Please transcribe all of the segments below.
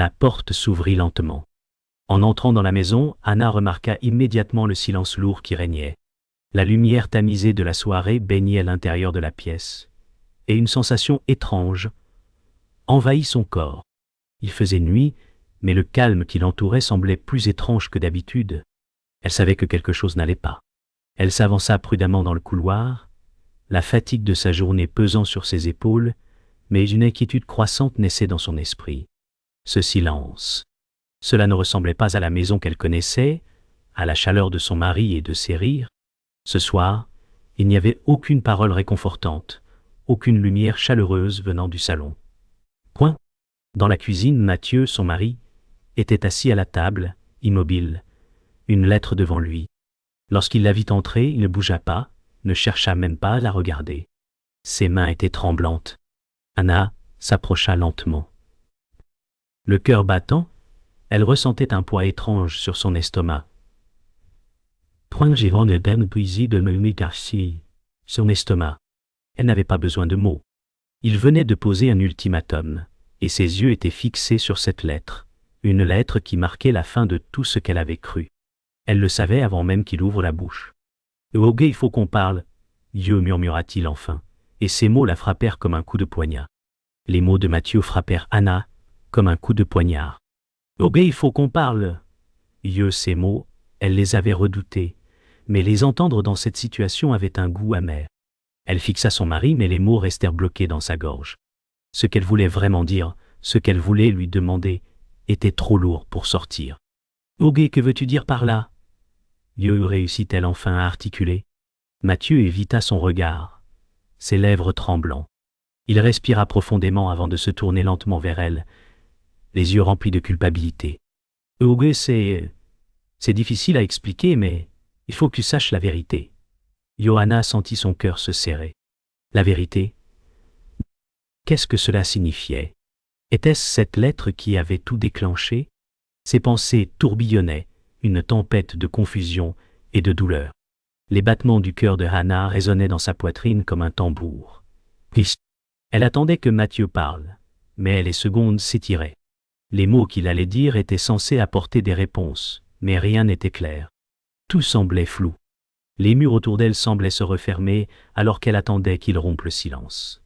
La porte s'ouvrit lentement. En entrant dans la maison, Anna remarqua immédiatement le silence lourd qui régnait. La lumière tamisée de la soirée baignait l'intérieur de la pièce, et une sensation étrange envahit son corps. Il faisait nuit, mais le calme qui l'entourait semblait plus étrange que d'habitude. Elle savait que quelque chose n'allait pas. Elle s'avança prudemment dans le couloir, la fatigue de sa journée pesant sur ses épaules, mais une inquiétude croissante naissait dans son esprit. Ce silence. Cela ne ressemblait pas à la maison qu'elle connaissait, à la chaleur de son mari et de ses rires. Ce soir, il n'y avait aucune parole réconfortante, aucune lumière chaleureuse venant du salon. Point. Dans la cuisine, Mathieu, son mari, était assis à la table, immobile, une lettre devant lui. Lorsqu'il la vit entrer, il ne bougea pas, ne chercha même pas à la regarder. Ses mains étaient tremblantes. Anna s'approcha lentement. Le cœur battant, elle ressentait un poids étrange sur son estomac. Point gérant de ben brisé de me garci. Son estomac. Elle n'avait pas besoin de mots. Il venait de poser un ultimatum, et ses yeux étaient fixés sur cette lettre, une lettre qui marquait la fin de tout ce qu'elle avait cru. Elle le savait avant même qu'il ouvre la bouche. « Ok, il faut qu'on parle. » Dieu murmura-t-il enfin, et ces mots la frappèrent comme un coup de poignard. Les mots de Mathieu frappèrent Anna comme un coup de poignard. « Ok, il faut qu'on parle. » Dieu, ces mots, elle les avait redoutés, mais les entendre dans cette situation avait un goût amer. Elle fixa son mari, mais les mots restèrent bloqués dans sa gorge. Ce qu'elle voulait vraiment dire, ce qu'elle voulait lui demander, était trop lourd pour sortir. « Ok, que veux-tu dire par là ?» Dieu réussit-elle enfin à articuler. Mathieu évita son regard, ses lèvres tremblant. Il respira profondément avant de se tourner lentement vers elle, les yeux remplis de culpabilité. « Ok, c'est difficile à expliquer, mais il faut que tu saches la vérité. » Johanna sentit son cœur se serrer. La vérité? Qu'est-ce que cela signifiait? Était-ce cette lettre qui avait tout déclenché? Ses pensées tourbillonnaient, une tempête de confusion et de douleur. Les battements du cœur de Hannah résonnaient dans sa poitrine comme un tambour. Elle attendait que Mathieu parle, mais les secondes s'étiraient. Les mots qu'il allait dire étaient censés apporter des réponses, mais rien n'était clair. Tout semblait flou. Les murs autour d'elle semblaient se refermer alors qu'elle attendait qu'il rompe le silence.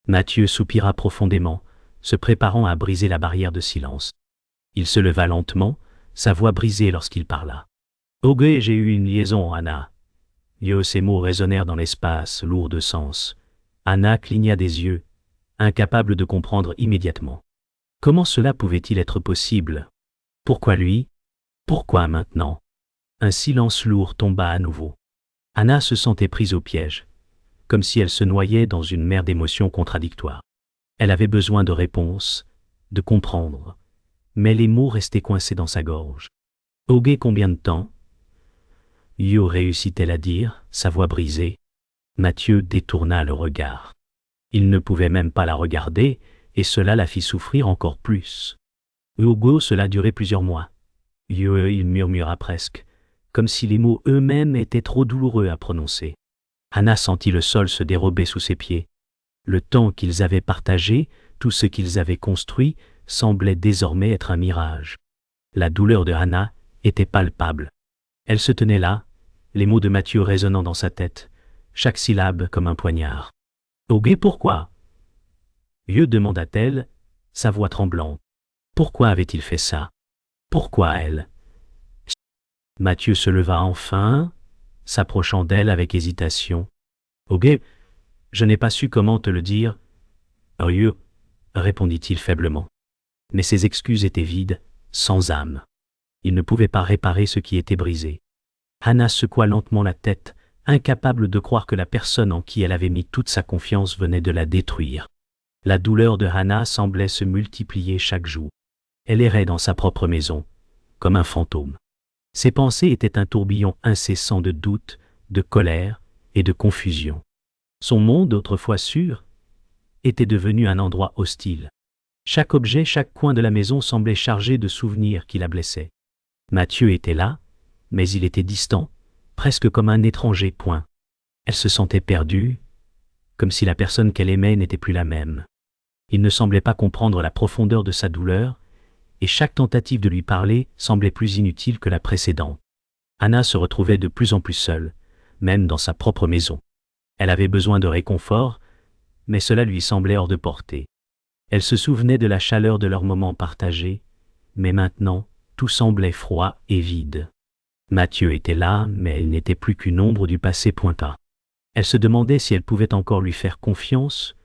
Mathieu soupira profondément, se préparant à briser la barrière de silence. Il se leva lentement, sa voix brisée lorsqu'il parla. « Ok, j'ai eu une liaison, Anna. » Ces mots résonnèrent dans l'espace, lourds de sens. Anna cligna des yeux, incapable de comprendre immédiatement. Comment cela pouvait-il être possible? Pourquoi lui? Pourquoi maintenant? Un silence lourd tomba à nouveau. Anna se sentait prise au piège, comme si elle se noyait dans une mer d'émotions contradictoires. Elle avait besoin de réponses, de comprendre, mais les mots restaient coincés dans sa gorge. « Ok, combien de temps ?» Yo réussit-elle à dire, sa voix brisée. Mathieu détourna le regard. Il ne pouvait même pas la regarder, et cela la fit souffrir encore plus. « Hugo, cela durait plusieurs mois. » Yo, il murmura presque, comme si les mots eux-mêmes étaient trop douloureux à prononcer. Anna sentit le sol se dérober sous ses pieds. Le temps qu'ils avaient partagé, tout ce qu'ils avaient construit, semblait désormais être un mirage. La douleur de Anna était palpable. Elle se tenait là, les mots de Mathieu résonnant dans sa tête, chaque syllabe comme un poignard. « Ok, pourquoi ?» Dieu demanda-t-elle, sa voix tremblante. Pourquoi avait-il fait ça? Pourquoi elle? Mathieu se leva enfin, s'approchant d'elle avec hésitation. « Ok, je n'ai pas su comment te le dire. »« Dieu, » répondit-il faiblement. Mais ses excuses étaient vides, sans âme. Il ne pouvait pas réparer ce qui était brisé. Anna secoua lentement la tête, incapable de croire que la personne en qui elle avait mis toute sa confiance venait de la détruire. La douleur de Anna semblait se multiplier chaque jour. Elle errait dans sa propre maison, comme un fantôme. Ses pensées étaient un tourbillon incessant de doutes, de colère et de confusion. Son monde, autrefois sûr, était devenu un endroit hostile. Chaque objet, chaque coin de la maison semblait chargé de souvenirs qui la blessaient. Mathieu était là, mais il était distant, presque comme un étranger. Point. Elle se sentait perdue, comme si la personne qu'elle aimait n'était plus la même. Il ne semblait pas comprendre la profondeur de sa douleur, et chaque tentative de lui parler semblait plus inutile que la précédente. Hannah se retrouvait de plus en plus seule, même dans sa propre maison. Elle avait besoin de réconfort, mais cela lui semblait hors de portée. Elle se souvenait de la chaleur de leurs moments partagés, mais maintenant, tout semblait froid et vide. Mathieu était là, mais elle n'était plus qu'une ombre du passé pointa. Elle se demandait si elle pouvait encore lui faire confiance,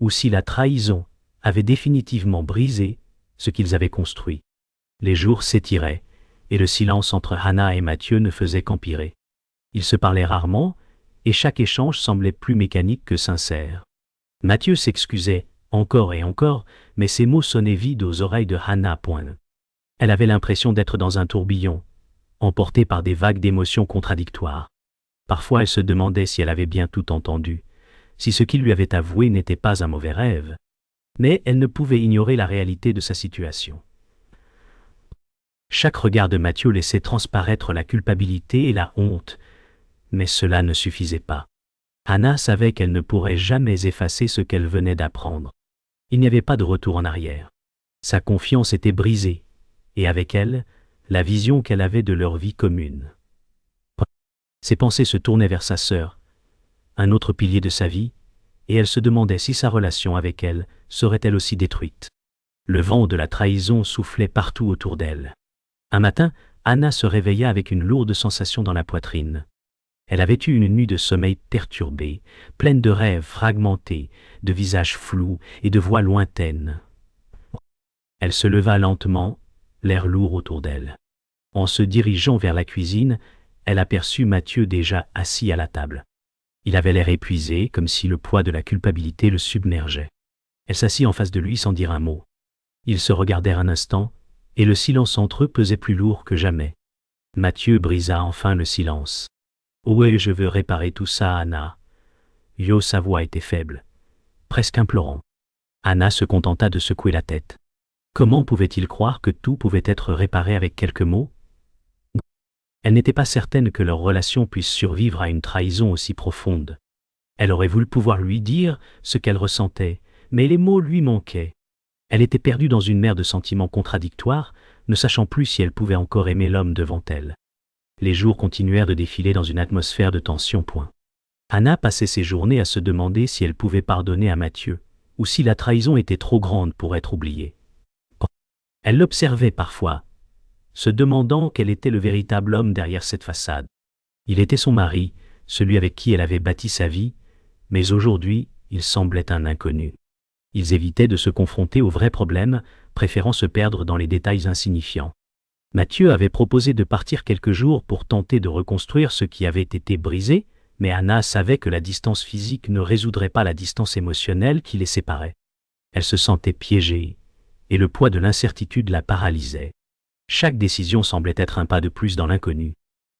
ou si la trahison avait définitivement brisé ce qu'ils avaient construit. Les jours s'étiraient, et le silence entre Hannah et Mathieu ne faisait qu'empirer. Ils se parlaient rarement, et chaque échange semblait plus mécanique que sincère. Mathieu s'excusait, encore et encore, mais ses mots sonnaient vides aux oreilles de Hannah. Elle avait l'impression d'être dans un tourbillon, emportée par des vagues d'émotions contradictoires. Parfois elle se demandait si elle avait bien tout entendu, si ce qu'il lui avait avoué n'était pas un mauvais rêve. Mais elle ne pouvait ignorer la réalité de sa situation. Chaque regard de Mathieu laissait transparaître la culpabilité et la honte, mais cela ne suffisait pas. Hannah savait qu'elle ne pourrait jamais effacer ce qu'elle venait d'apprendre. Il n'y avait pas de retour en arrière. Sa confiance était brisée, et avec elle, la vision qu'elle avait de leur vie commune. Ses pensées se tournaient vers sa sœur, un autre pilier de sa vie, et elle se demandait si sa relation avec elle serait-elle aussi détruite. Le vent de la trahison soufflait partout autour d'elle. Un matin, Hannah se réveilla avec une lourde sensation dans la poitrine. Elle avait eu une nuit de sommeil perturbée, pleine de rêves fragmentés, de visages flous et de voix lointaines. Elle se leva lentement, l'air lourd autour d'elle. En se dirigeant vers la cuisine, elle aperçut Mathieu déjà assis à la table. Il avait l'air épuisé, comme si le poids de la culpabilité le submergeait. Elle s'assit en face de lui sans dire un mot. Ils se regardèrent un instant, et le silence entre eux pesait plus lourd que jamais. Mathieu brisa enfin le silence. « Ouais, je veux réparer tout ça, Hannah. » Sa voix était faible, presque implorant. Hannah se contenta de secouer la tête. Comment pouvait-il croire que tout pouvait être réparé avec quelques mots? Elle n'était pas certaine que leur relation puisse survivre à une trahison aussi profonde. Elle aurait voulu pouvoir lui dire ce qu'elle ressentait, mais les mots lui manquaient. Elle était perdue dans une mer de sentiments contradictoires, ne sachant plus si elle pouvait encore aimer l'homme devant elle. Les jours continuèrent de défiler dans une atmosphère de tension. Hannah passait ses journées à se demander si elle pouvait pardonner à Mathieu, ou si la trahison était trop grande pour être oubliée. Elle l'observait parfois, se demandant quel était le véritable homme derrière cette façade. Il était son mari, celui avec qui elle avait bâti sa vie, mais aujourd'hui, il semblait un inconnu. Ils évitaient de se confronter aux vrais problèmes, préférant se perdre dans les détails insignifiants. Mathieu avait proposé de partir quelques jours pour tenter de reconstruire ce qui avait été brisé, mais Hannah savait que la distance physique ne résoudrait pas la distance émotionnelle qui les séparait. Elle se sentait piégée, et le poids de l'incertitude la paralysait. Chaque décision semblait être un pas de plus dans l'inconnu.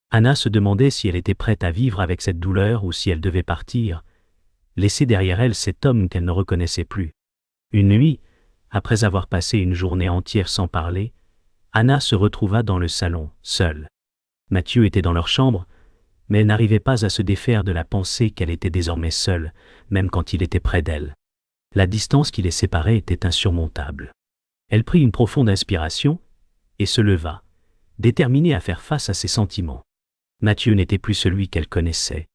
Hannah se demandait si elle était prête à vivre avec cette douleur ou si elle devait partir, laisser derrière elle cet homme qu'elle ne reconnaissait plus. Une nuit, après avoir passé une journée entière sans parler, Hannah se retrouva dans le salon, seule. Mathieu était dans leur chambre, mais elle n'arrivait pas à se défaire de la pensée qu'elle était désormais seule, même quand il était près d'elle. La distance qui les séparait était insurmontable. Elle prit une profonde inspiration et se leva, déterminée à faire face à ses sentiments. Mathieu n'était plus celui qu'elle connaissait.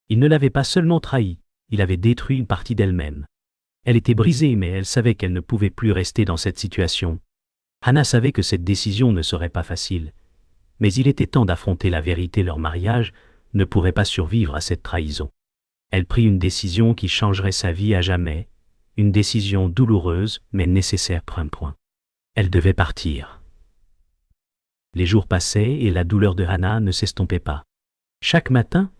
Il ne l'avait pas seulement trahi, il avait détruit une partie d'elle-même. Elle était brisée, mais elle savait qu'elle ne pouvait plus rester dans cette situation. Hannah savait que cette décision ne serait pas facile, mais il était temps d'affronter la vérité. Leur mariage ne pourrait pas survivre à cette trahison. Elle prit une décision qui changerait sa vie à jamais, une décision douloureuse mais nécessaire. Elle devait partir. Les jours passaient et la douleur de Hannah ne s'estompait pas. Chaque matin,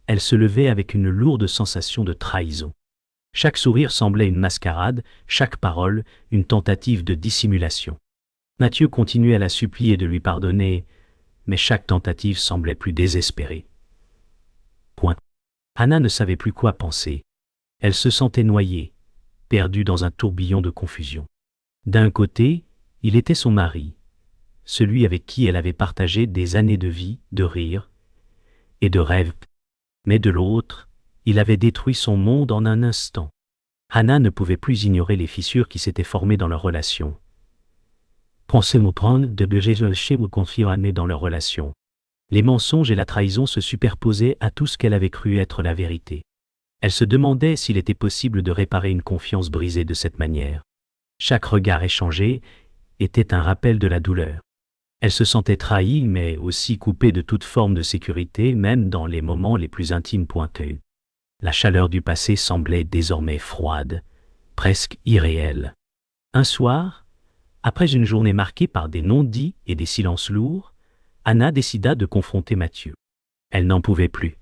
elle se levait avec une lourde sensation de trahison. Chaque sourire semblait une mascarade, chaque parole une tentative de dissimulation. Mathieu continuait à la supplier de lui pardonner, mais chaque tentative semblait plus désespérée. Hannah ne savait plus quoi penser. Elle se sentait noyée, perdue dans un tourbillon de confusion. D'un côté, il était son mari, celui avec qui elle avait partagé des années de vie, de rires et de rêves. Mais de l'autre, il avait détruit son monde en un instant. Hannah ne pouvait plus ignorer les fissures qui s'étaient formées dans leur relation. Pensez-vous prendre de Jésus chez vous confirmer dans leur relation. Les mensonges et la trahison se superposaient à tout ce qu'elle avait cru être la vérité. Elle se demandait s'il était possible de réparer une confiance brisée de cette manière. Chaque regard échangé était un rappel de la douleur. Elle se sentait trahie, mais aussi coupée de toute forme de sécurité, même dans les moments les plus intimes pointés. La chaleur du passé semblait désormais froide, presque irréelle. Un soir, après une journée marquée par des non-dits et des silences lourds, Hannah décida de confronter Mathieu. Elle n'en pouvait plus.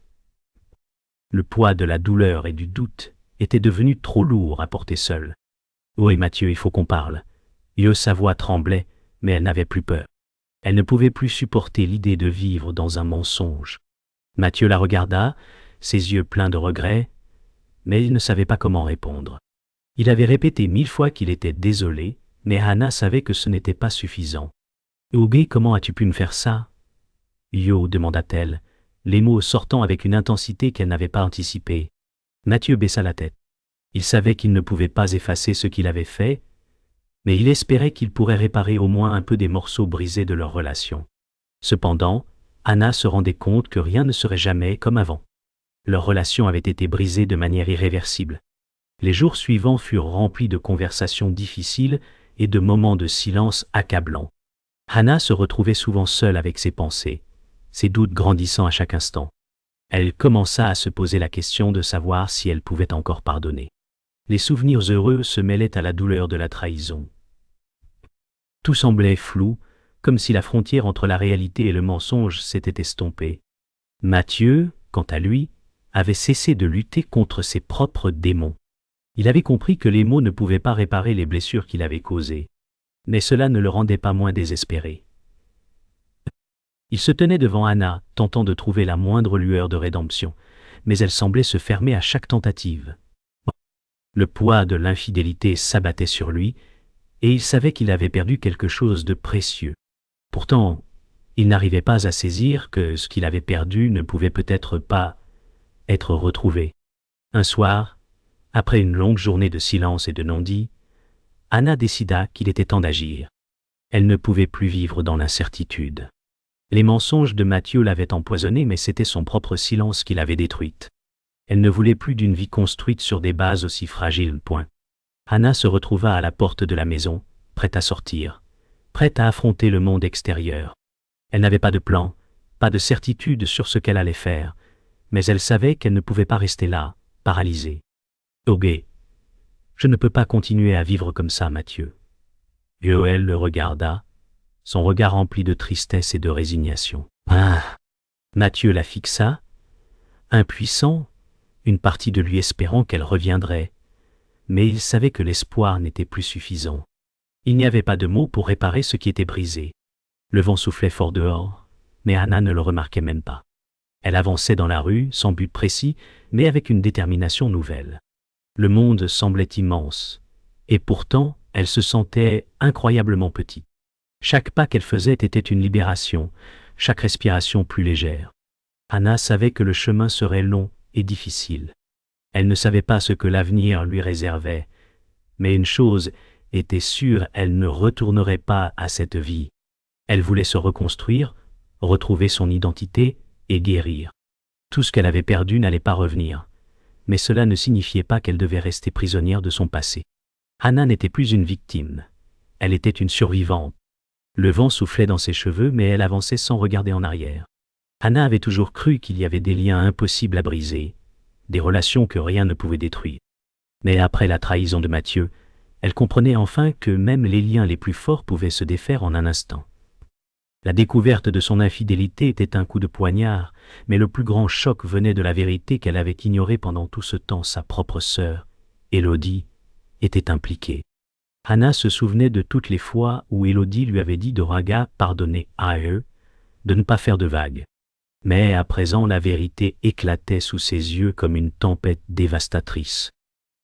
Le poids de la douleur et du doute était devenu trop lourd à porter seule. « Oui, Mathieu, il faut qu'on parle. » Sa voix tremblait, mais elle n'avait plus peur. Elle ne pouvait plus supporter l'idée de vivre dans un mensonge. Mathieu la regarda, ses yeux pleins de regrets, mais il ne savait pas comment répondre. Il avait répété 1000 fois qu'il était désolé, mais Hannah savait que ce n'était pas suffisant. « Ougé, comment as-tu pu me faire ça ?»« Yo, demanda-t-elle, les mots sortant avec une intensité qu'elle n'avait pas anticipée. Mathieu baissa la tête. Il savait qu'il ne pouvait pas effacer ce qu'il avait fait, mais il espérait qu'il pourrait réparer au moins un peu des morceaux brisés de leur relation. Cependant, Hannah se rendait compte que rien ne serait jamais comme avant. Leur relation avait été brisée de manière irréversible. Les jours suivants furent remplis de conversations difficiles et de moments de silence accablants. Hannah se retrouvait souvent seule avec ses pensées, ses doutes grandissant à chaque instant. Elle commença à se poser la question de savoir si elle pouvait encore pardonner. Les souvenirs heureux se mêlaient à la douleur de la trahison. Tout semblait flou, comme si la frontière entre la réalité et le mensonge s'était estompée. Mathieu, quant à lui, avait cessé de lutter contre ses propres démons. Il avait compris que les mots ne pouvaient pas réparer les blessures qu'il avait causées. Mais cela ne le rendait pas moins désespéré. Il se tenait devant Hannah, tentant de trouver la moindre lueur de rédemption, mais elle semblait se fermer à chaque tentative. Le poids de l'infidélité s'abattait sur lui, et il savait qu'il avait perdu quelque chose de précieux. Pourtant, il n'arrivait pas à saisir que ce qu'il avait perdu ne pouvait peut-être pas être retrouvé. Un soir, après une longue journée de silence et de non-dits, Hannah décida qu'il était temps d'agir. Elle ne pouvait plus vivre dans l'incertitude. Les mensonges de Mathieu l'avaient empoisonnée, mais c'était son propre silence qui l'avait détruite. Elle ne voulait plus d'une vie construite sur des bases aussi fragiles. Hannah se retrouva à la porte de la maison, prête à sortir, prête à affronter le monde extérieur. Elle n'avait pas de plan, pas de certitude sur ce qu'elle allait faire, mais elle savait qu'elle ne pouvait pas rester là, paralysée. « Ougé, je ne peux pas continuer à vivre comme ça, Mathieu. » Yoël le regarda, son regard rempli de tristesse et de résignation. « Ah !» Mathieu la fixa, impuissant, une partie de lui espérant qu'elle reviendrait, mais il savait que l'espoir n'était plus suffisant. Il n'y avait pas de mots pour réparer ce qui était brisé. Le vent soufflait fort dehors, mais Hannah ne le remarquait même pas. Elle avançait dans la rue, sans but précis, mais avec une détermination nouvelle. Le monde semblait immense, et pourtant, elle se sentait incroyablement petite. Chaque pas qu'elle faisait était une libération, chaque respiration plus légère. Hannah savait que le chemin serait long et difficile. Elle ne savait pas ce que l'avenir lui réservait, mais une chose était sûre, elle ne retournerait pas à cette vie. Elle voulait se reconstruire, retrouver son identité et guérir. Tout ce qu'elle avait perdu n'allait pas revenir, mais cela ne signifiait pas qu'elle devait rester prisonnière de son passé. Hannah n'était plus une victime, elle était une survivante. Le vent soufflait dans ses cheveux, mais elle avançait sans regarder en arrière. Hannah avait toujours cru qu'il y avait des liens impossibles à briser, des relations que rien ne pouvait détruire. Mais après la trahison de Mathieu, elle comprenait enfin que même les liens les plus forts pouvaient se défaire en un instant. La découverte de son infidélité était un coup de poignard, mais le plus grand choc venait de la vérité qu'elle avait ignorée pendant tout ce temps. Sa propre sœur, Élodie, était impliquée. Hannah se souvenait de toutes les fois où Élodie lui avait dit de pardonner à eux, de ne pas faire de vagues. Mais à présent la vérité éclatait sous ses yeux comme une tempête dévastatrice.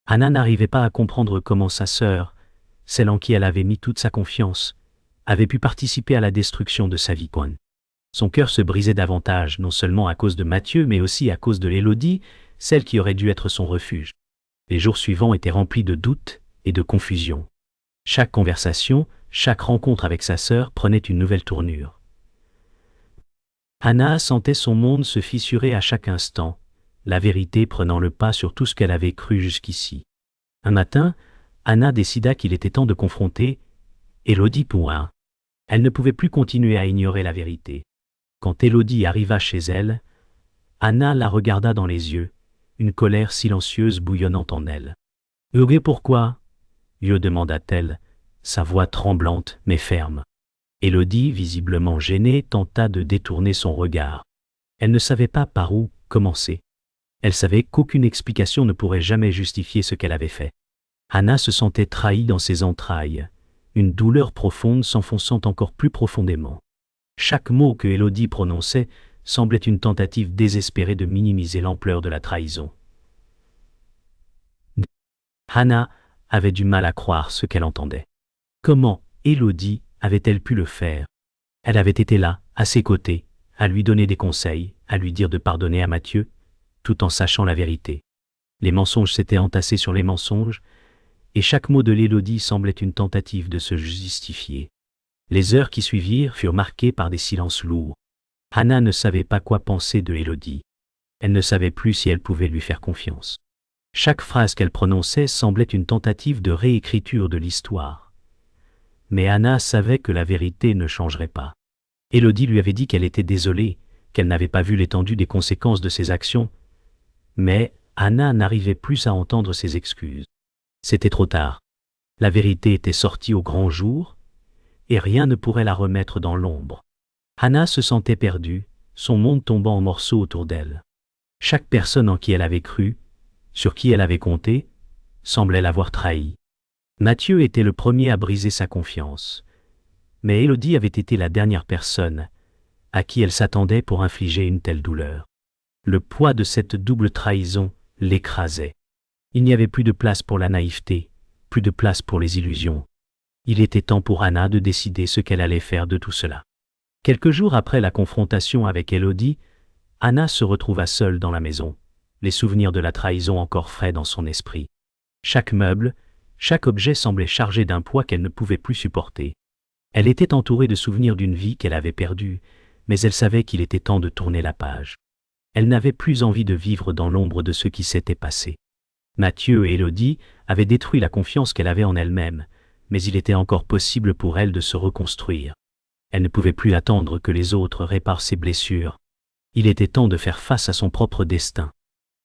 Hannah n'arrivait pas à comprendre comment sa sœur, celle en qui elle avait mis toute sa confiance, avait pu participer à la destruction de sa vie. Son cœur se brisait davantage, non seulement à cause de Mathieu, mais aussi à cause de l'Élodie, celle qui aurait dû être son refuge. Les jours suivants étaient remplis de doutes et de confusion. Chaque conversation, chaque rencontre avec sa sœur prenait une nouvelle tournure. Hannah sentait son monde se fissurer à chaque instant, la vérité prenant le pas sur tout ce qu'elle avait cru jusqu'ici. Un matin, Hannah décida qu'il était temps de confronter Élodie Pouin. Elle ne pouvait plus continuer à ignorer la vérité. Quand Élodie arriva chez elle, Hannah la regarda dans les yeux, une colère silencieuse bouillonnant en elle. « Heureux pourquoi ?» lui demanda-t-elle, sa voix tremblante mais ferme. Élodie, visiblement gênée, tenta de détourner son regard. Elle ne savait pas par où commencer. Elle savait qu'aucune explication ne pourrait jamais justifier ce qu'elle avait fait. Hannah se sentait trahie dans ses entrailles, une douleur profonde s'enfonçant encore plus profondément. Chaque mot que Élodie prononçait semblait une tentative désespérée de minimiser l'ampleur de la trahison. Hannah avait du mal à croire ce qu'elle entendait. Comment Élodie avait-elle pu le faire? Elle avait été là, à ses côtés, à lui donner des conseils, à lui dire de pardonner à Mathieu, tout en sachant la vérité. Les mensonges s'étaient entassés sur les mensonges, et chaque mot de l'Élodie semblait une tentative de se justifier. Les heures qui suivirent furent marquées par des silences lourds. Hannah ne savait pas quoi penser de Élodie. Elle ne savait plus si elle pouvait lui faire confiance. Chaque phrase qu'elle prononçait semblait une tentative de réécriture de l'histoire. Mais Hannah savait que la vérité ne changerait pas. Élodie lui avait dit qu'elle était désolée, qu'elle n'avait pas vu l'étendue des conséquences de ses actions, mais Hannah n'arrivait plus à entendre ses excuses. C'était trop tard. La vérité était sortie au grand jour, et rien ne pourrait la remettre dans l'ombre. Hannah se sentait perdue, son monde tombant en morceaux autour d'elle. Chaque personne en qui elle avait cru, sur qui elle avait compté, semblait l'avoir trahie. Mathieu était le premier à briser sa confiance, mais Élodie avait été la dernière personne à qui elle s'attendait pour infliger une telle douleur. Le poids de cette double trahison l'écrasait. Il n'y avait plus de place pour la naïveté, plus de place pour les illusions. Il était temps pour Hannah de décider ce qu'elle allait faire de tout cela. Quelques jours après la confrontation avec Élodie, Hannah se retrouva seule dans la maison, les souvenirs de la trahison encore frais dans son esprit. Chaque meuble, chaque objet semblait chargé d'un poids qu'elle ne pouvait plus supporter. Elle était entourée de souvenirs d'une vie qu'elle avait perdue, mais elle savait qu'il était temps de tourner la page. Elle n'avait plus envie de vivre dans l'ombre de ce qui s'était passé. Mathieu et Élodie avaient détruit la confiance qu'elle avait en elle-même, mais il était encore possible pour elle de se reconstruire. Elle ne pouvait plus attendre que les autres réparent ses blessures. Il était temps de faire face à son propre destin.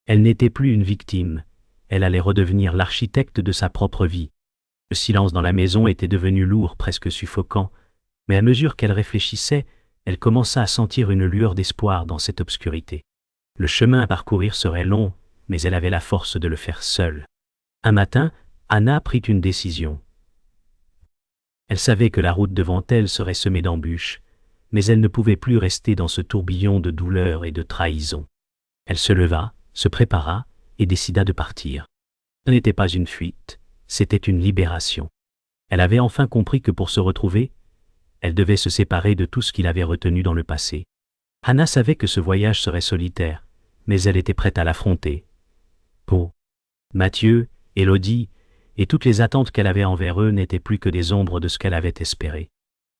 Elle n'était plus une victime, elle allait redevenir l'architecte de sa propre vie. Le silence dans la maison était devenu lourd, presque suffocant, mais à mesure qu'elle réfléchissait, elle commença à sentir une lueur d'espoir dans cette obscurité. Le chemin à parcourir serait long, mais elle avait la force de le faire seule. Un matin, Hannah prit une décision. Elle savait que la route devant elle serait semée d'embûches, mais elle ne pouvait plus rester dans ce tourbillon de douleur et de trahison. Elle se leva, se prépara et décida de partir. Ce n'était pas une fuite, c'était une libération. Elle avait enfin compris que pour se retrouver, elle devait se séparer de tout ce qui l'avait retenu dans le passé. Hannah savait que ce voyage serait solitaire, mais elle était prête à l'affronter. Pour Mathieu, Élodie et toutes les attentes qu'elle avait envers eux n'étaient plus que des ombres de ce qu'elle avait espéré.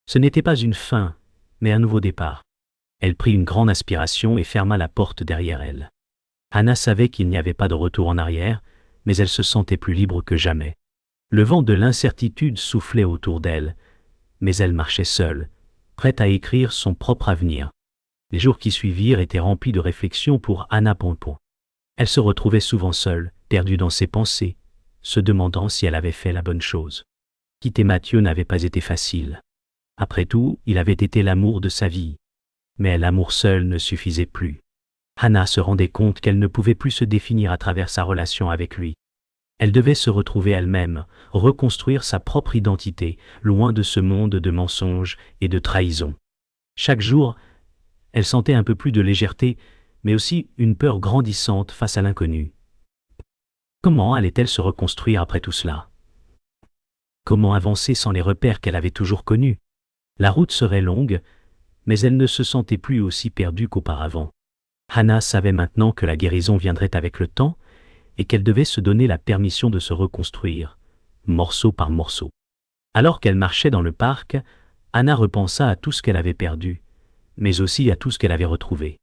Ce n'était pas une fin, mais un nouveau départ. Elle prit une grande aspiration et ferma la porte derrière elle. Hannah savait qu'il n'y avait pas de retour en arrière, mais elle se sentait plus libre que jamais. Le vent de l'incertitude soufflait autour d'elle, mais elle marchait seule, prête à écrire son propre avenir. Les jours qui suivirent étaient remplis de réflexions pour Hannah Pompon. Elle se retrouvait souvent seule, perdue dans ses pensées, se demandant si elle avait fait la bonne chose. Quitter Mathieu n'avait pas été facile. Après tout, il avait été l'amour de sa vie. Mais l'amour seul ne suffisait plus. Hannah se rendait compte qu'elle ne pouvait plus se définir à travers sa relation avec lui. Elle devait se retrouver elle-même, reconstruire sa propre identité, loin de ce monde de mensonges et de trahisons. Chaque jour, elle sentait un peu plus de légèreté, mais aussi une peur grandissante face à l'inconnu. Comment allait-elle se reconstruire après tout cela? Comment avancer sans les repères qu'elle avait toujours connus? La route serait longue, mais elle ne se sentait plus aussi perdue qu'auparavant. Hannah savait maintenant que la guérison viendrait avec le temps, et qu'elle devait se donner la permission de se reconstruire, morceau par morceau. Alors qu'elle marchait dans le parc, Anna repensa à tout ce qu'elle avait perdu, mais aussi à tout ce qu'elle avait retrouvé.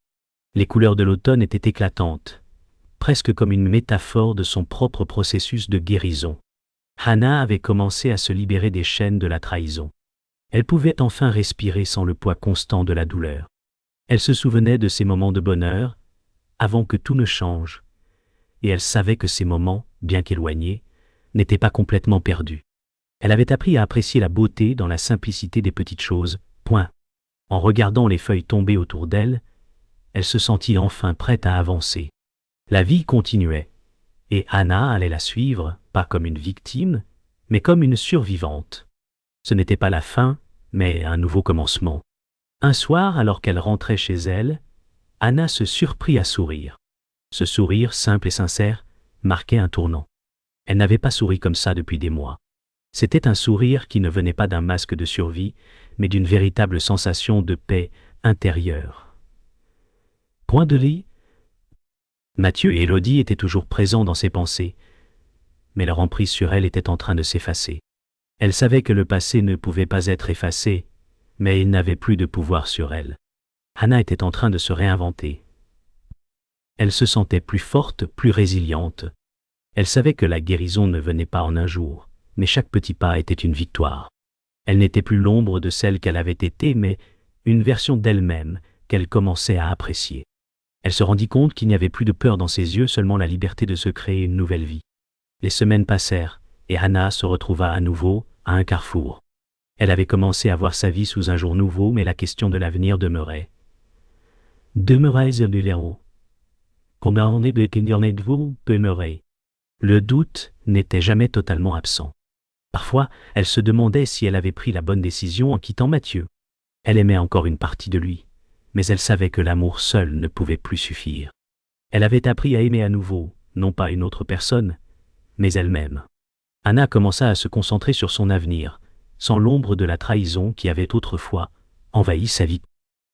Les couleurs de l'automne étaient éclatantes, presque comme une métaphore de son propre processus de guérison. Anna avait commencé à se libérer des chaînes de la trahison. Elle pouvait enfin respirer sans le poids constant de la douleur. Elle se souvenait de ces moments de bonheur, avant que tout ne change, et elle savait que ces moments, bien qu'éloignés, n'étaient pas complètement perdus. Elle avait appris à apprécier la beauté dans la simplicité des petites choses, point. En regardant les feuilles tomber autour d'elle, elle se sentit enfin prête à avancer. La vie continuait, et Anna allait la suivre, pas comme une victime, mais comme une survivante. Ce n'était pas la fin, mais un nouveau commencement. Un soir, alors qu'elle rentrait chez elle, Anna se surprit à sourire. Ce sourire, simple et sincère, marquait un tournant. Elle n'avait pas souri comme ça depuis des mois. C'était un sourire qui ne venait pas d'un masque de survie, mais d'une véritable sensation de paix intérieure. Point de lit. Mathieu et Élodie étaient toujours présents dans ses pensées, mais leur emprise sur elle était en train de s'effacer. Elle savait que le passé ne pouvait pas être effacé, mais il n'avait plus de pouvoir sur elle. Anna était en train de se réinventer. Elle se sentait plus forte, plus résiliente. Elle savait que la guérison ne venait pas en un jour, mais chaque petit pas était une victoire. Elle n'était plus l'ombre de celle qu'elle avait été, mais une version d'elle-même qu'elle commençait à apprécier. Elle se rendit compte qu'il n'y avait plus de peur dans ses yeux, seulement la liberté de se créer une nouvelle vie. Les semaines passèrent, et Anna se retrouva à nouveau à un carrefour. Elle avait commencé à voir sa vie sous un jour nouveau, mais la question de l'avenir demeurait. Combien on est de vous demeurer. Le doute n'était jamais totalement absent. Parfois, elle se demandait si elle avait pris la bonne décision en quittant Mathieu. Elle aimait encore une partie de lui, mais elle savait que l'amour seul ne pouvait plus suffire. Elle avait appris à aimer à nouveau, non pas une autre personne, mais elle-même. Anna commença à se concentrer sur son avenir, sans l'ombre de la trahison qui avait autrefois envahi sa vie.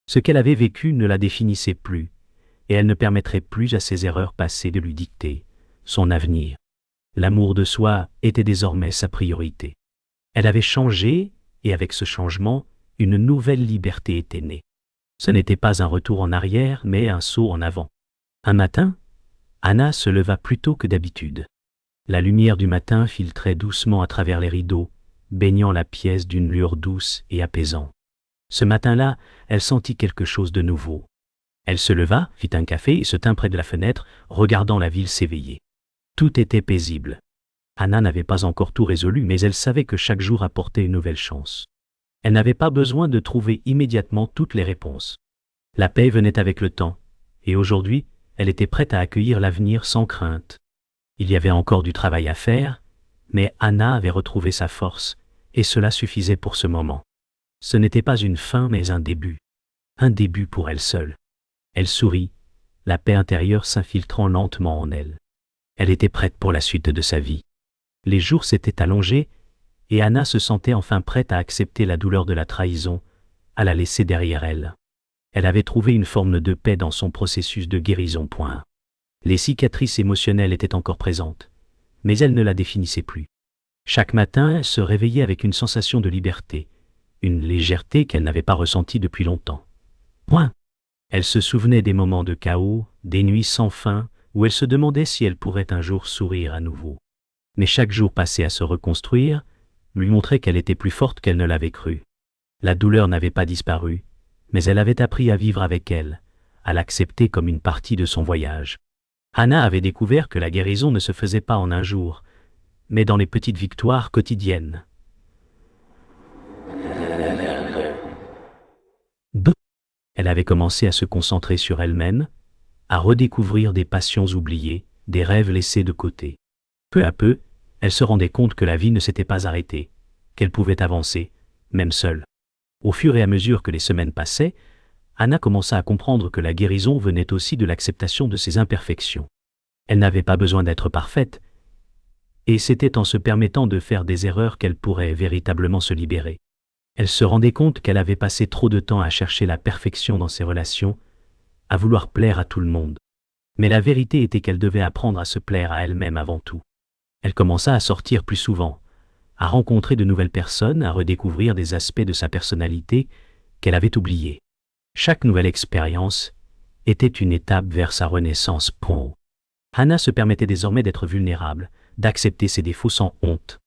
Ce qu'elle avait vécu ne la définissait plus, et elle ne permettrait plus à ses erreurs passées de lui dicter son avenir. L'amour de soi était désormais sa priorité. Elle avait changé, et avec ce changement, une nouvelle liberté était née. Ce n'était pas un retour en arrière, mais un saut en avant. Un matin, Anna se leva plus tôt que d'habitude. La lumière du matin filtrait doucement à travers les rideaux, baignant la pièce d'une lueur douce et apaisante. Ce matin-là, elle sentit quelque chose de nouveau. Elle se leva, fit un café et se tint près de la fenêtre, regardant la ville s'éveiller. Tout était paisible. Anna n'avait pas encore tout résolu, mais elle savait que chaque jour apportait une nouvelle chance. Elle n'avait pas besoin de trouver immédiatement toutes les réponses. La paix venait avec le temps, et aujourd'hui, elle était prête à accueillir l'avenir sans crainte. Il y avait encore du travail à faire, mais Anna avait retrouvé sa force, et cela suffisait pour ce moment. Ce n'était pas une fin, mais un début. Un début pour elle seule. Elle sourit, la paix intérieure s'infiltrant lentement en elle. Elle était prête pour la suite de sa vie. Les jours s'étaient allongés, et Anna se sentait enfin prête à accepter la douleur de la trahison, à la laisser derrière elle. Elle avait trouvé une forme de paix dans son processus de guérison. Les cicatrices émotionnelles étaient encore présentes, mais elle ne la définissait plus. Chaque matin, elle se réveillait avec une sensation de liberté, une légèreté qu'elle n'avait pas ressentie depuis longtemps. Elle se souvenait des moments de chaos, des nuits sans fin, où elle se demandait si elle pourrait un jour sourire à nouveau. Mais chaque jour passé à se reconstruire lui montrait qu'elle était plus forte qu'elle ne l'avait cru. La douleur n'avait pas disparu, mais elle avait appris à vivre avec elle, à l'accepter comme une partie de son voyage. Anna avait découvert que la guérison ne se faisait pas en un jour, mais dans les petites victoires quotidiennes. Elle avait commencé à se concentrer sur elle-même, à redécouvrir des passions oubliées, des rêves laissés de côté. Peu à peu, elle se rendait compte que la vie ne s'était pas arrêtée, qu'elle pouvait avancer, même seule. Au fur et à mesure que les semaines passaient, Anna commença à comprendre que la guérison venait aussi de l'acceptation de ses imperfections. Elle n'avait pas besoin d'être parfaite, et c'était en se permettant de faire des erreurs qu'elle pourrait véritablement se libérer. Elle se rendait compte qu'elle avait passé trop de temps à chercher la perfection dans ses relations, à vouloir plaire à tout le monde. Mais la vérité était qu'elle devait apprendre à se plaire à elle-même avant tout. Elle commença à sortir plus souvent, à rencontrer de nouvelles personnes, à redécouvrir des aspects de sa personnalité qu'elle avait oubliés. Chaque nouvelle expérience était une étape vers sa renaissance pro. Hannah se permettait désormais d'être vulnérable, d'accepter ses défauts sans honte.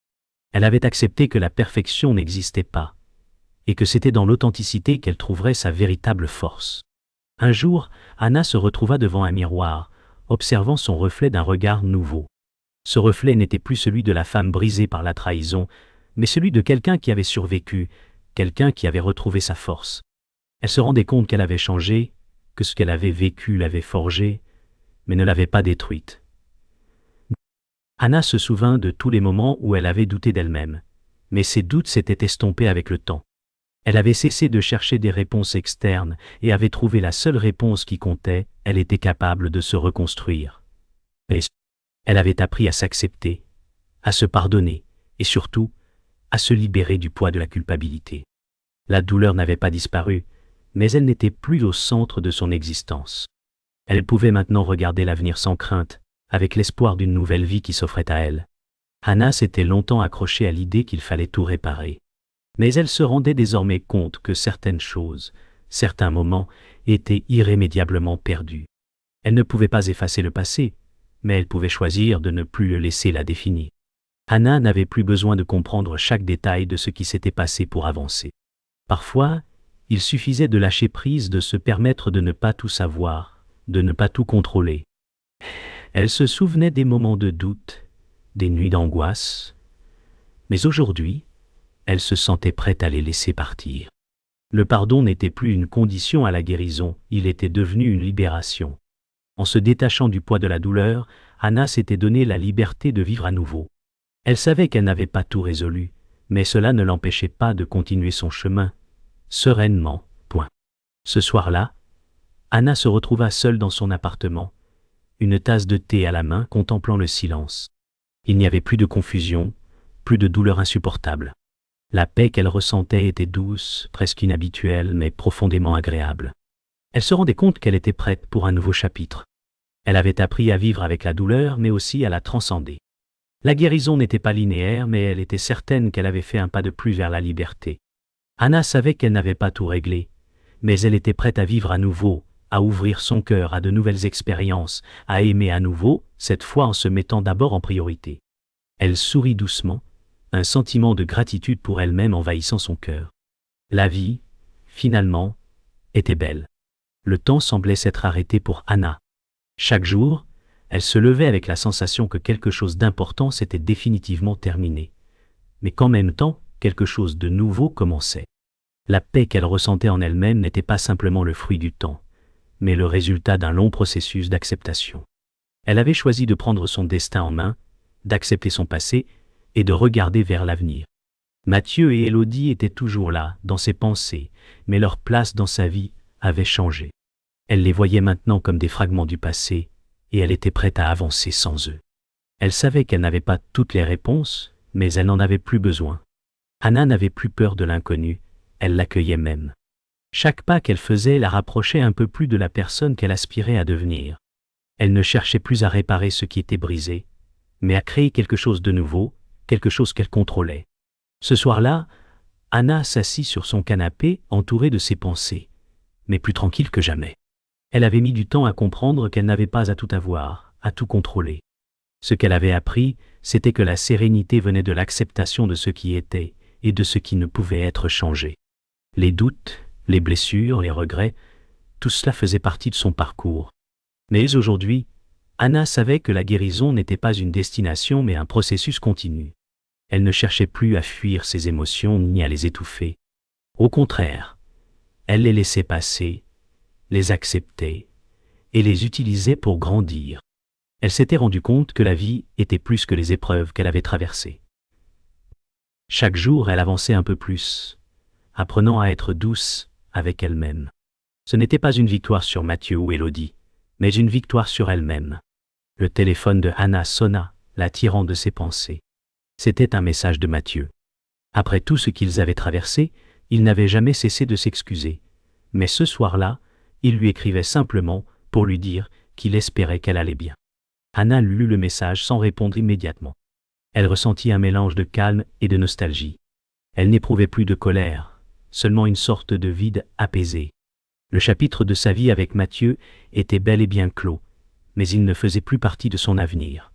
Elle avait accepté que la perfection n'existait pas, et que c'était dans l'authenticité qu'elle trouverait sa véritable force. Un jour, Hannah se retrouva devant un miroir, observant son reflet d'un regard nouveau. Ce reflet n'était plus celui de la femme brisée par la trahison, mais celui de quelqu'un qui avait survécu, quelqu'un qui avait retrouvé sa force. Elle se rendait compte qu'elle avait changé, que ce qu'elle avait vécu l'avait forgée, mais ne l'avait pas détruite. Hannah se souvint de tous les moments où elle avait douté d'elle-même, mais ses doutes s'étaient estompés avec le temps. Elle avait cessé de chercher des réponses externes et avait trouvé la seule réponse qui comptait, elle était capable de se reconstruire. Et elle avait appris à s'accepter, à se pardonner et surtout, à se libérer du poids de la culpabilité. La douleur n'avait pas disparu, mais elle n'était plus au centre de son existence. Elle pouvait maintenant regarder l'avenir sans crainte, avec l'espoir d'une nouvelle vie qui s'offrait à elle. Hannah s'était longtemps accrochée à l'idée qu'il fallait tout réparer. Mais elle se rendait désormais compte que certaines choses, certains moments, étaient irrémédiablement perdus. Elle ne pouvait pas effacer le passé, mais elle pouvait choisir de ne plus le laisser la définir. Hannah n'avait plus besoin de comprendre chaque détail de ce qui s'était passé pour avancer. Parfois, il suffisait de lâcher prise, de se permettre de ne pas tout savoir, de ne pas tout contrôler. Elle se souvenait des moments de doute, des nuits d'angoisse, mais aujourd'hui, elle se sentait prête à les laisser partir. Le pardon n'était plus une condition à la guérison, il était devenu une libération. En se détachant du poids de la douleur, Hannah s'était donné la liberté de vivre à nouveau. Elle savait qu'elle n'avait pas tout résolu, mais cela ne l'empêchait pas de continuer son chemin, sereinement, point. Ce soir-là, Hannah se retrouva seule dans son appartement, une tasse de thé à la main, contemplant le silence. Il n'y avait plus de confusion, plus de douleur insupportable. La paix qu'elle ressentait était douce, presque inhabituelle, mais profondément agréable. Elle se rendait compte qu'elle était prête pour un nouveau chapitre. Elle avait appris à vivre avec la douleur, mais aussi à la transcender. La guérison n'était pas linéaire, mais elle était certaine qu'elle avait fait un pas de plus vers la liberté. Hannah savait qu'elle n'avait pas tout réglé, mais elle était prête à vivre à nouveau, à ouvrir son cœur à de nouvelles expériences, à aimer à nouveau, cette fois en se mettant d'abord en priorité. Elle sourit doucement, un sentiment de gratitude pour elle-même envahissant son cœur. La vie, finalement, était belle. Le temps semblait s'être arrêté pour Hannah. Chaque jour, elle se levait avec la sensation que quelque chose d'important s'était définitivement terminé, mais qu'en même temps, quelque chose de nouveau commençait. La paix qu'elle ressentait en elle-même n'était pas simplement le fruit du temps, mais le résultat d'un long processus d'acceptation. Elle avait choisi de prendre son destin en main, d'accepter son passé et de regarder vers l'avenir. Mathieu et Élodie étaient toujours là, dans ses pensées, mais leur place dans sa vie avait changé. Elle les voyait maintenant comme des fragments du passé, et elle était prête à avancer sans eux. Elle savait qu'elle n'avait pas toutes les réponses, mais elle n'en avait plus besoin. Hannah n'avait plus peur de l'inconnu, elle l'accueillait même. Chaque pas qu'elle faisait la rapprochait un peu plus de la personne qu'elle aspirait à devenir. Elle ne cherchait plus à réparer ce qui était brisé, mais à créer quelque chose de nouveau, quelque chose qu'elle contrôlait. Ce soir-là, Hannah s'assit sur son canapé, entourée de ses pensées, mais plus tranquille que jamais. Elle avait mis du temps à comprendre qu'elle n'avait pas à tout avoir, à tout contrôler. Ce qu'elle avait appris, c'était que la sérénité venait de l'acceptation de ce qui était et de ce qui ne pouvait être changé. Les doutes, les blessures, les regrets, tout cela faisait partie de son parcours. Mais aujourd'hui, Hannah savait que la guérison n'était pas une destination mais un processus continu. Elle ne cherchait plus à fuir ses émotions ni à les étouffer. Au contraire, elle les laissait passer, les acceptait et les utilisait pour grandir. Elle s'était rendue compte que la vie était plus que les épreuves qu'elle avait traversées. Chaque jour, elle avançait un peu plus, apprenant à être douce avec elle-même. Ce n'était pas une victoire sur Mathieu ou Élodie, mais une victoire sur elle-même. Le téléphone de Hannah sonna, la tirant de ses pensées. C'était un message de Mathieu. Après tout ce qu'ils avaient traversé, il n'avait jamais cessé de s'excuser. Mais ce soir-là, il lui écrivait simplement pour lui dire qu'il espérait qu'elle allait bien. Anna lut le message sans répondre immédiatement. Elle ressentit un mélange de calme et de nostalgie. Elle n'éprouvait plus de colère, seulement une sorte de vide apaisé. Le chapitre de sa vie avec Mathieu était bel et bien clos, mais il ne faisait plus partie de son avenir.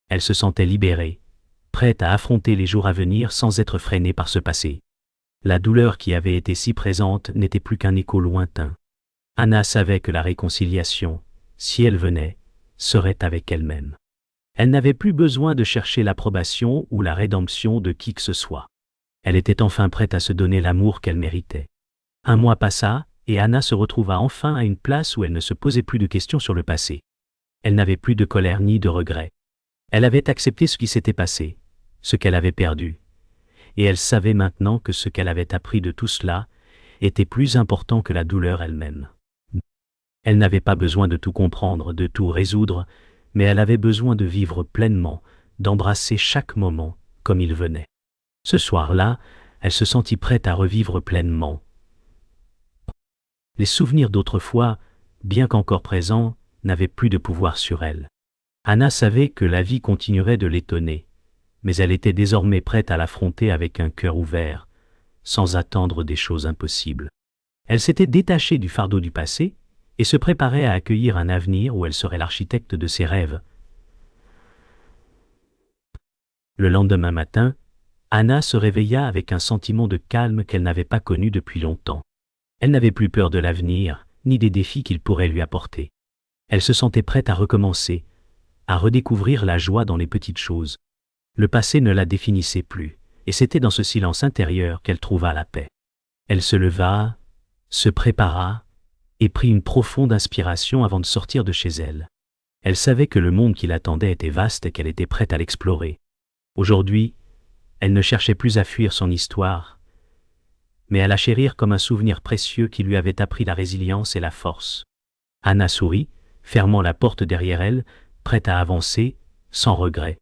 Elle se sentait libérée, prête à affronter les jours à venir sans être freinée par ce passé. La douleur qui avait été si présente n'était plus qu'un écho lointain. Anna savait que la réconciliation, si elle venait, serait avec elle-même. Elle n'avait plus besoin de chercher l'approbation ou la rédemption de qui que ce soit. Elle était enfin prête à se donner l'amour qu'elle méritait. Un mois passa, et Anna se retrouva enfin à une place où elle ne se posait plus de questions sur le passé. Elle n'avait plus de colère ni de regret. Elle avait accepté ce qui s'était passé, ce qu'elle avait perdu. Et elle savait maintenant que ce qu'elle avait appris de tout cela était plus important que la douleur elle-même. Elle n'avait pas besoin de tout comprendre, de tout résoudre, mais elle avait besoin de vivre pleinement, d'embrasser chaque moment comme il venait. Ce soir-là, elle se sentit prête à revivre pleinement. Les souvenirs d'autrefois, bien qu'encore présents, n'avaient plus de pouvoir sur elle. Anna savait que la vie continuerait de l'étonner, mais elle était désormais prête à l'affronter avec un cœur ouvert, sans attendre des choses impossibles. Elle s'était détachée du fardeau du passé et se préparait à accueillir un avenir où elle serait l'architecte de ses rêves. Le lendemain matin, Anna se réveilla avec un sentiment de calme qu'elle n'avait pas connu depuis longtemps. Elle n'avait plus peur de l'avenir, ni des défis qu'il pourrait lui apporter. Elle se sentait prête à recommencer, à redécouvrir la joie dans les petites choses. Le passé ne la définissait plus, et c'était dans ce silence intérieur qu'elle trouva la paix. Elle se leva, se prépara, et prit une profonde inspiration avant de sortir de chez elle. Elle savait que le monde qui l'attendait était vaste et qu'elle était prête à l'explorer. Aujourd'hui, elle ne cherchait plus à fuir son histoire, mais à la chérir comme un souvenir précieux qui lui avait appris la résilience et la force. Anna sourit, fermant la porte derrière elle, prête à avancer, sans regret.